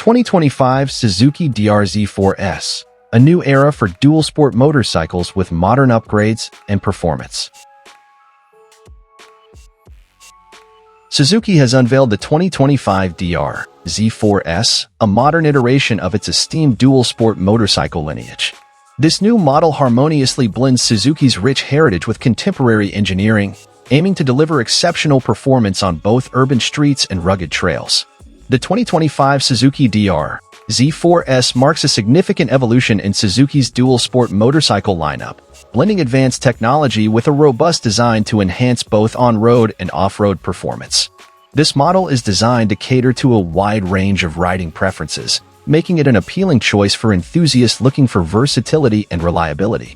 2025 Suzuki DR-Z4S, a new era for dual-sport motorcycles with modern upgrades and performance. Suzuki has unveiled the 2025 DR-Z4S, a modern iteration of its esteemed dual-sport motorcycle lineage. This new model harmoniously blends Suzuki's rich heritage with contemporary engineering, aiming to deliver exceptional performance on both urban streets and rugged trails. The 2025 Suzuki DR-Z4S marks a significant evolution in Suzuki's dual-sport motorcycle lineup, blending advanced technology with a robust design to enhance both on-road and off-road performance. This model is designed to cater to a wide range of riding preferences, making it an appealing choice for enthusiasts looking for versatility and reliability.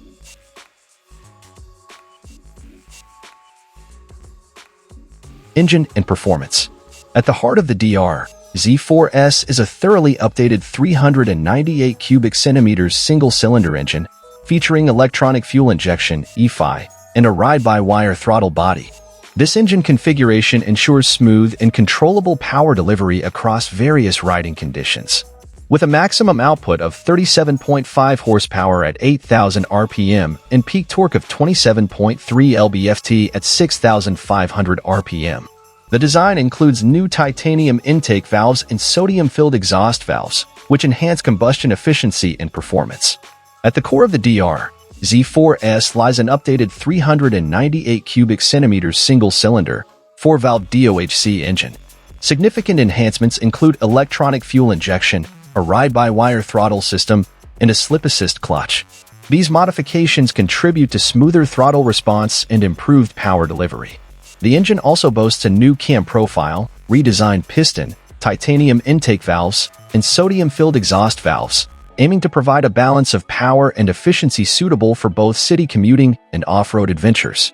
Engine and performance. At the heart of the DR-Z4S is a thoroughly updated 398 cubic centimeters single-cylinder engine, featuring electronic fuel injection (EFI) and a ride-by-wire throttle body. This engine configuration ensures smooth and controllable power delivery across various riding conditions. With a maximum output of 37.5 horsepower at 8,000 RPM and peak torque of 27.3 lb-ft at 6,500 RPM. The design includes new titanium intake valves and sodium-filled exhaust valves, which enhance combustion efficiency and performance. At the core of the DR-Z4S lies an updated 398 cubic centimeters single-cylinder, 4-valve DOHC engine. Significant enhancements include electronic fuel injection, a ride-by-wire throttle system, and a slip-assist clutch. These modifications contribute to smoother throttle response and improved power delivery. The engine also boasts a new cam profile, redesigned piston, titanium intake valves, and sodium-filled exhaust valves, aiming to provide a balance of power and efficiency suitable for both city commuting and off-road adventures.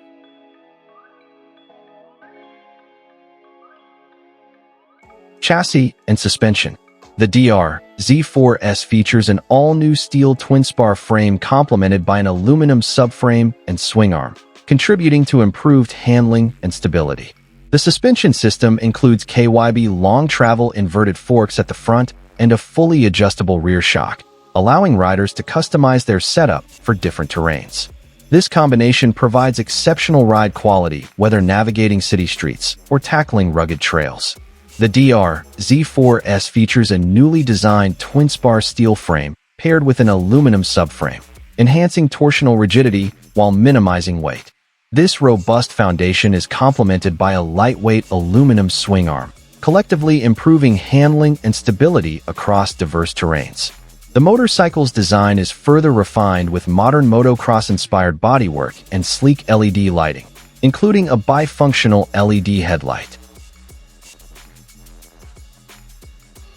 Chassis and suspension. The DR-Z4S features an all-new steel twin-spar frame complemented by an aluminum subframe and swing arm, contributing to improved handling and stability. The suspension system includes KYB long-travel inverted forks at the front and a fully adjustable rear shock, allowing riders to customize their setup for different terrains. This combination provides exceptional ride quality whether navigating city streets or tackling rugged trails. The DR-Z4S features a newly designed twin-spar steel frame paired with an aluminum subframe, enhancing torsional rigidity while minimizing weight. This robust foundation is complemented by a lightweight aluminum swing arm, collectively improving handling and stability across diverse terrains. The motorcycle's design is further refined with modern motocross-inspired bodywork and sleek LED lighting, including a bifunctional LED headlight.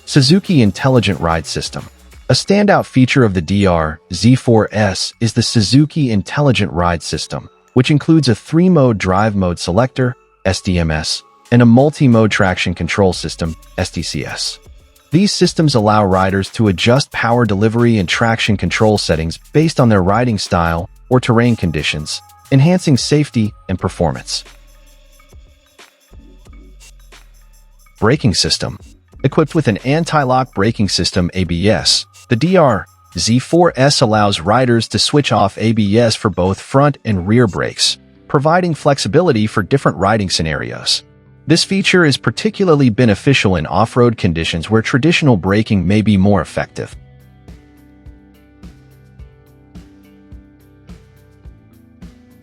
Suzuki Intelligent Ride System. A standout feature of the DR-Z4S is the Suzuki Intelligent Ride System, which includes a 3-mode drive mode selector, SDMS, and a multi-mode traction control system, STCS. These systems allow riders to adjust power delivery and traction control settings based on their riding style or terrain conditions, enhancing safety and performance. Braking system. Equipped with an anti-lock braking system ABS, the DR-Z4S allows riders to switch off ABS for both front and rear brakes, providing flexibility for different riding scenarios. This feature is particularly beneficial in off-road conditions where traditional braking may be more effective.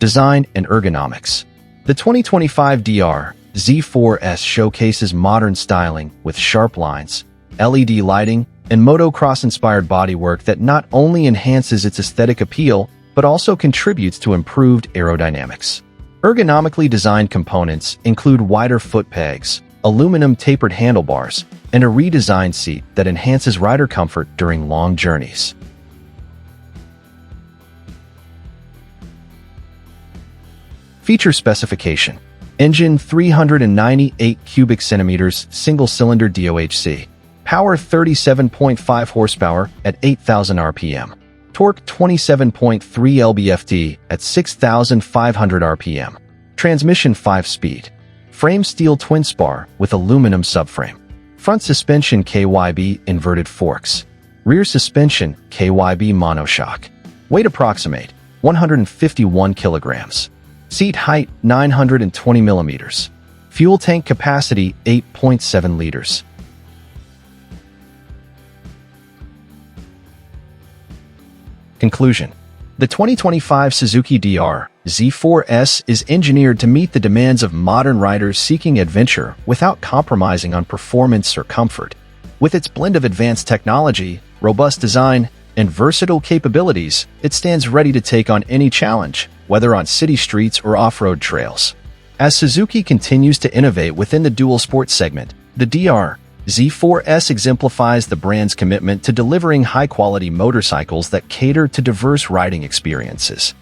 Design and ergonomics. The 2025 DR-Z4S showcases modern styling with sharp lines, LED lighting, and motocross-inspired bodywork that not only enhances its aesthetic appeal, but also contributes to improved aerodynamics. Ergonomically designed components include wider foot pegs, aluminum tapered handlebars, and a redesigned seat that enhances rider comfort during long journeys. Feature specification. Engine 398 cubic centimeters single-cylinder DOHC. Power 37.5 horsepower at 8,000 RPM. Torque 27.3 lb-ft at 6,500 RPM. Transmission 5-speed. Frame steel twin spar with aluminum subframe. Front suspension KYB inverted forks. Rear suspension KYB monoshock. Weight approximate 151 kilograms. Seat height 920 millimeters. Fuel tank capacity 8.7 liters. Conclusion. The 2025 Suzuki DR-Z4S is engineered to meet the demands of modern riders seeking adventure without compromising on performance or comfort. With its blend of advanced technology, robust design, and versatile capabilities, it stands ready to take on any challenge, whether on city streets or off-road trails. As Suzuki continues to innovate within the dual sports segment, the DR-Z4S exemplifies the brand's commitment to delivering high-quality motorcycles that cater to diverse riding experiences.